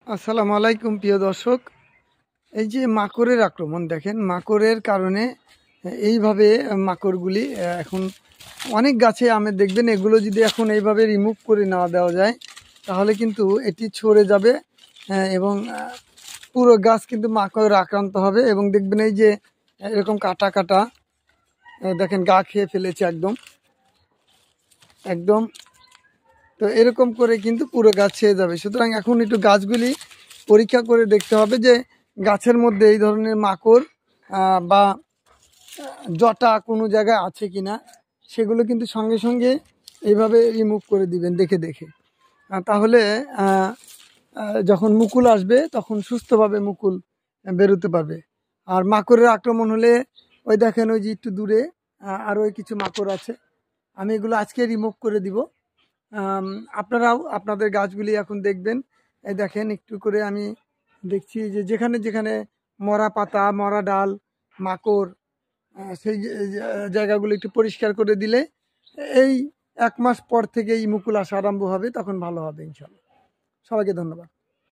আসসালামু আলাইকুম প্রিয় দর্শক। এই যে মাকড়ের আক্রমণ দেখেন, মাকড়ের কারণে এইভাবে মাকড়গুলি এখন অনেক গাছে আমের দেখবেন, এগুলো যদি এখন এইভাবে রিমুভ করে না দেওয়া যায় তাহলে কিন্তু এটি ছড়ে যাবে এবং পুরো গাছ কিন্তু মাকড় আক্রান্ত হবে। এবং দেখবেন এই যে এরকম কাটা কাটা দেখেন গা খেয়ে ফেলেছে একদম একদম। তো এরকম করে কিন্তু পুরো গাছ ছেয়ে যাবে। সুতরাং এখন একটু গাছগুলি পরীক্ষা করে দেখতে হবে যে গাছের মধ্যে এই ধরনের মাকড় বা জটা কোনো জায়গায় আছে কিনা, সেগুলো কিন্তু সঙ্গে সঙ্গে এইভাবে রিমুভ করে দিবেন দেখে দেখে। তাহলে যখন মুকুল আসবে তখন সুস্থভাবে মুকুল বেরোতে পারবে। আর মাকড়ের আক্রমণ হলে ওই দেখেন ওই যে একটু দূরে আরও কিছু মাকড় আছে, আমি এগুলো আজকে রিমুভ করে দিব। আপনারাও আপনাদের গাছগুলি এখন দেখবেন, এই দেখেন একটু করে আমি দেখছি যে যেখানে যেখানে মরা পাতা, মরা ডাল, মাকড়, সেই জায়গাগুলো একটু পরিষ্কার করে দিলে এই 1 মাস পর থেকে এই মুকুল আসা আরম্ভ হবে, তখন ভালো হবে ইনশাল্লাহ। সবাইকে ধন্যবাদ।